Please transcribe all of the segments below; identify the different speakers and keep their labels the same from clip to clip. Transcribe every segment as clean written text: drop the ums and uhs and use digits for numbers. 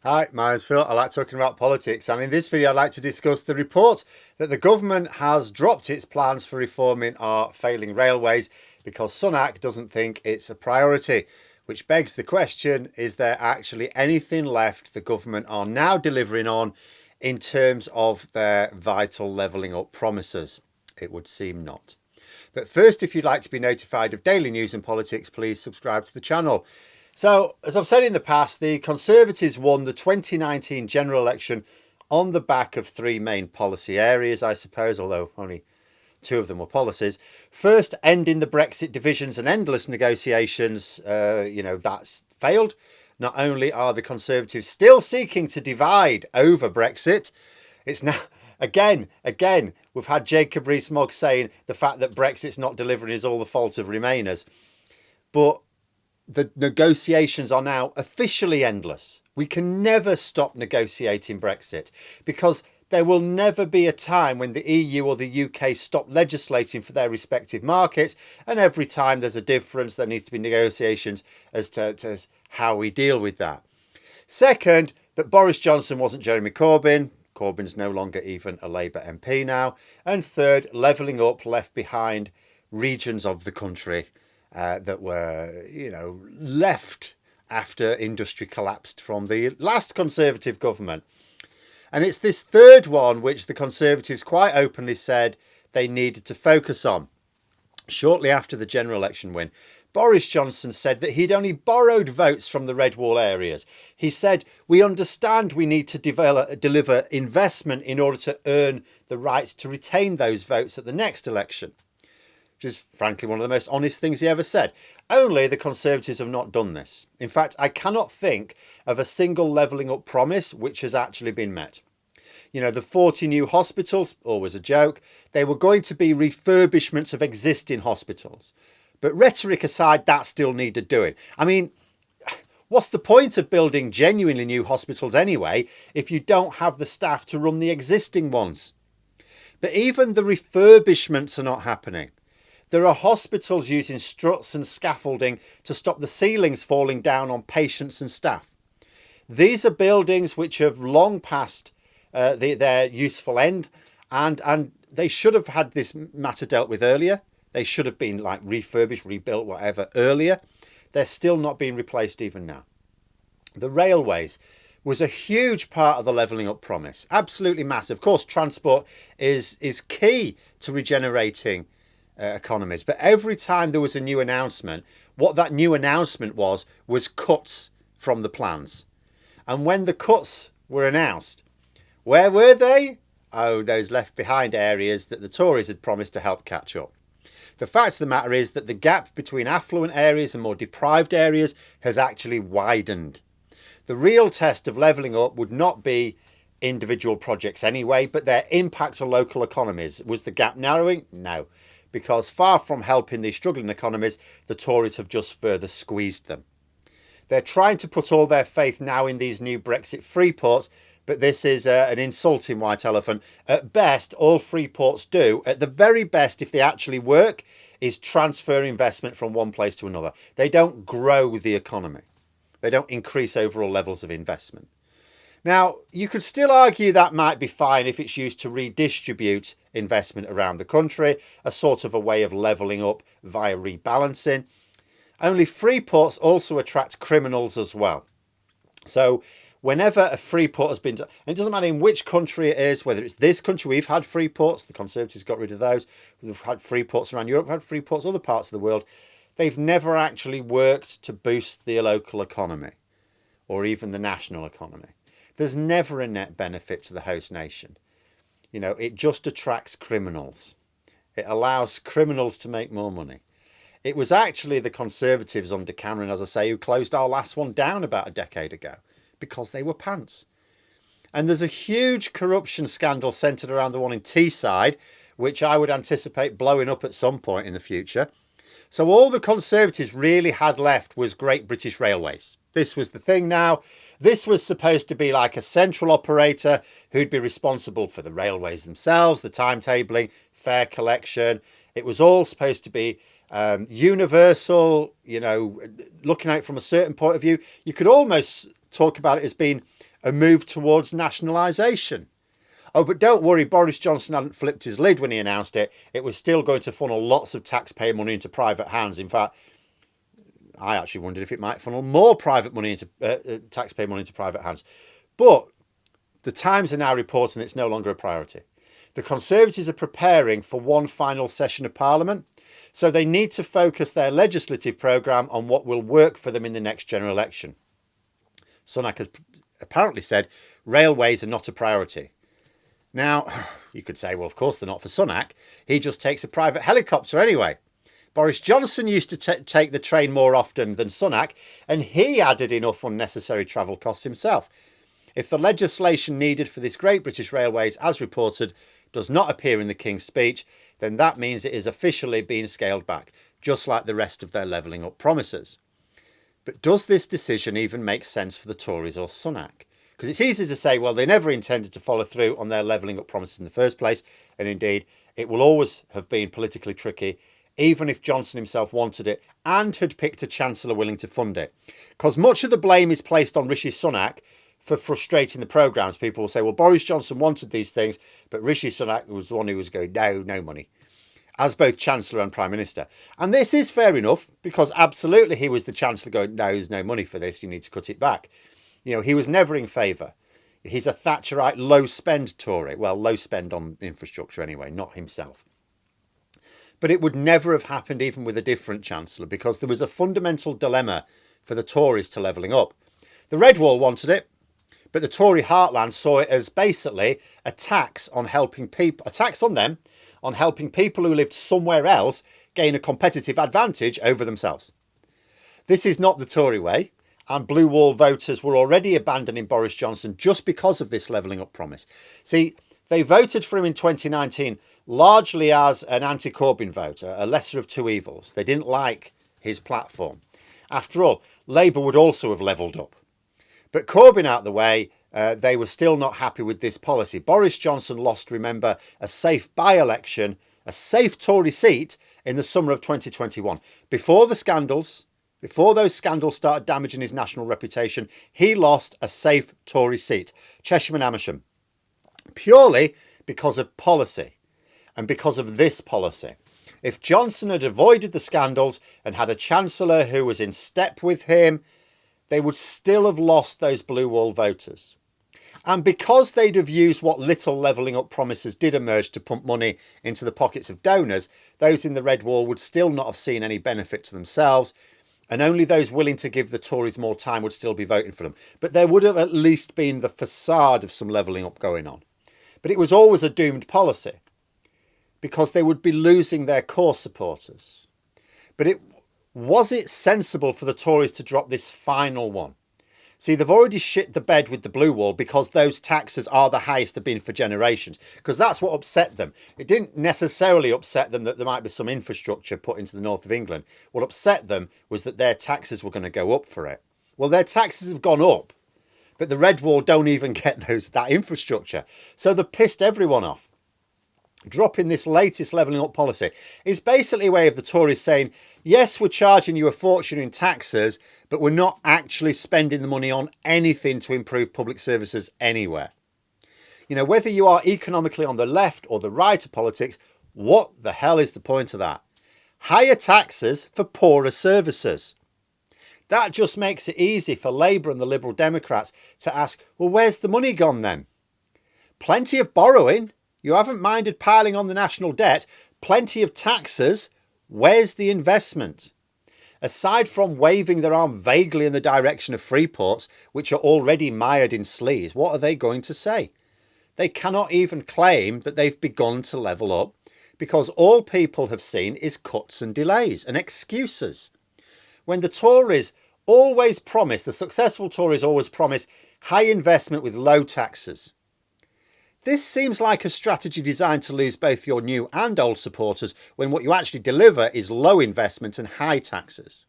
Speaker 1: Hi, my name's Phil. I like talking about politics, and in this video, I'd like to discuss the report that the government has dropped its plans for reforming our failing railways because Sunak doesn't think it's a priority. Which begs the question, is there actually anything left the government are now delivering on in terms of their vital levelling up promises? It would seem not. But first, if you'd like to be notified of daily news and politics, please subscribe to the channel. So, as I've said in the past, the Conservatives won the 2019 general election on the back of three main policy areas, I suppose, although only two of them were policies. First, ending the Brexit divisions and endless negotiations. That's failed. Not only are the Conservatives still seeking to divide over Brexit, it's now again, we've had Jacob Rees-Mogg saying the fact that Brexit's not delivering is all the fault of Remainers. But the negotiations are now officially endless. We can never stop negotiating Brexit because there will never be a time when the EU or the UK stop legislating for their respective markets, and every time there's a difference there needs to be negotiations as to how we deal with that. Second, that Boris Johnson wasn't Jeremy Corbyn. Corbyn's no longer even a Labour MP now. And third, levelling up left behind regions of the country that were, left after industry collapsed from the last Conservative government. And it's this third one which the Conservatives quite openly said they needed to focus on. Shortly after the general election win, Boris Johnson said that he'd only borrowed votes from the red wall areas. He said, we understand we need to deliver investment in order to earn the right to retain those votes at the next election. Which is frankly one of the most honest things he ever said. Only the Conservatives have not done this. In fact, I cannot think of a single levelling up promise which has actually been met. The 40 new hospitals, always a joke. They were going to be refurbishments of existing hospitals. But rhetoric aside, that still needed doing. I mean, what's the point of building genuinely new hospitals anyway if you don't have the staff to run the existing ones? But even the refurbishments are not happening. There are hospitals using struts and scaffolding to stop the ceilings falling down on patients and staff. These are buildings which have long passed their useful end, and they should have had this matter dealt with earlier. They should have been refurbished, rebuilt, whatever, earlier. They're still not being replaced even now. The railways was a huge part of the levelling up promise. Absolutely massive. Of course, transport is key to regenerating economies. But every time there was a new announcement, what that new announcement was cuts from the plans. And when the cuts were announced, where were they? Oh, those left behind areas that the Tories had promised to help catch up. The fact of the matter is that the gap between affluent areas and more deprived areas has actually widened. The real test of levelling up would not be individual projects anyway, but their impact on local economies. Was the gap narrowing? No. Because far from helping these struggling economies, the Tories have just further squeezed them. They're trying to put all their faith now in these new Brexit free ports, but this is an insulting white elephant. At best, all free ports do, at the very best, if they actually work, is transfer investment from one place to another. They don't grow the economy. They don't increase overall levels of investment. Now, you could still argue that might be fine if it's used to redistribute investment around the country, a sort of a way of levelling up via rebalancing. Only free ports also attract criminals as well. So whenever a free port has been done, and it doesn't matter in which country it is, whether it's this country, we've had free ports, the Conservatives got rid of those. We've had free ports around Europe, we've had free ports other parts of the world. They've never actually worked to boost the local economy or even the national economy. There's never a net benefit to the host nation. It just attracts criminals. It allows criminals to make more money. It was actually the Conservatives under Cameron, as I say, who closed our last one down about a decade ago because they were pants. And there's a huge corruption scandal centred around the one in Teesside, which I would anticipate blowing up at some point in the future. So all the Conservatives really had left was Great British Railways. This was the thing now. This was supposed to be like a central operator who'd be responsible for the railways themselves, the timetabling, fare collection. It was all supposed to be universal, looking at it from a certain point of view. You could almost talk about it as being a move towards nationalisation. Oh, but don't worry, Boris Johnson hadn't flipped his lid when he announced it. It was still going to funnel lots of taxpayer money into private hands. In fact, I actually wondered if it might funnel more private money into taxpayer money into private hands. But the Times are now reporting that it's no longer a priority. The Conservatives are preparing for one final session of Parliament, so they need to focus their legislative programme on what will work for them in the next general election. Sunak has apparently said railways are not a priority. Now, you could say, well, of course they're not for Sunak. He just takes a private helicopter anyway. Boris Johnson used to take the train more often than Sunak, and he added enough unnecessary travel costs himself. If the legislation needed for this Great British Railways, as reported, does not appear in the King's speech, then that means it is officially being scaled back, just like the rest of their levelling up promises. But does this decision even make sense for the Tories or Sunak? Because it's easy to say, well, they never intended to follow through on their levelling up promises in the first place. And indeed, it will always have been politically tricky, even if Johnson himself wanted it and had picked a chancellor willing to fund it. Because much of the blame is placed on Rishi Sunak for frustrating the programmes. People will say, well, Boris Johnson wanted these things, but Rishi Sunak was the one who was going, no money, as both Chancellor and Prime Minister. And this is fair enough, because absolutely he was the Chancellor going, no, there's no money for this, you need to cut it back. You know, he was never in favour. He's a Thatcherite low spend Tory. Well, low spend on infrastructure anyway, not himself. But it would never have happened even with a different Chancellor, because there was a fundamental dilemma for the Tories to levelling up. The Red Wall wanted it, but the Tory heartland saw it as basically a tax on helping people, a tax on them, on helping people who lived somewhere else gain a competitive advantage over themselves. This is not the Tory way, and Blue Wall voters were already abandoning Boris Johnson just because of this levelling up promise. See, they voted for him in 2019 largely as an anti-Corbyn vote, a lesser of two evils. They didn't like his platform. After all, Labour would also have levelled up. But Corbyn out the way, they were still not happy with this policy. Boris Johnson lost, remember, a safe by-election, a safe Tory seat in the summer of 2021. Before the scandals, before those scandals started damaging his national reputation, he lost a safe Tory seat, Chesham and Amersham, purely because of policy and because of this policy. If Johnson had avoided the scandals and had a Chancellor who was in step with him, they would still have lost those Blue Wall voters. And because they'd have used what little levelling up promises did emerge to pump money into the pockets of donors, those in the Red Wall would still not have seen any benefit to themselves, and only those willing to give the Tories more time would still be voting for them. But there would have at least been the facade of some levelling up going on. But it was always a doomed policy, because they would be losing their core supporters. But was it sensible for the Tories to drop this final one? See, they've already shit the bed with the Blue Wall because those taxes are the highest they've been for generations, because that's what upset them. It didn't necessarily upset them that there might be some infrastructure put into the north of England. What upset them was that their taxes were going to go up for it. Well, their taxes have gone up, but the Red Wall don't even get that infrastructure. So they've pissed everyone off. Dropping this latest levelling up policy is basically a way of the Tories saying, yes, we're charging you a fortune in taxes, but we're not actually spending the money on anything to improve public services anywhere. You know, whether you are economically on the left or the right of politics, what the hell is the point of that? Higher taxes for poorer services. That just makes it easy for Labour and the Liberal Democrats to ask, well, where's the money gone then? Plenty of borrowing. You haven't minded piling on the national debt. Plenty of taxes. Where's the investment? Aside from waving their arm vaguely in the direction of free ports, which are already mired in sleaze, what are they going to say? They cannot even claim that they've begun to level up, because all people have seen is cuts and delays and excuses. When the Tories always promise, the successful Tories always promise high investment with low taxes. This seems like a strategy designed to lose both your new and old supporters when what you actually deliver is low investment and high taxes.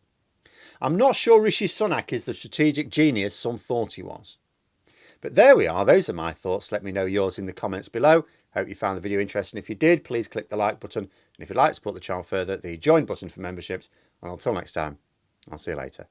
Speaker 1: I'm not sure Rishi Sunak is the strategic genius some thought he was. But there we are. Those are my thoughts. Let me know yours in the comments below. Hope you found the video interesting. If you did, please click the like button. And if you'd like to support the channel further, the join button for memberships. And until next time, I'll see you later.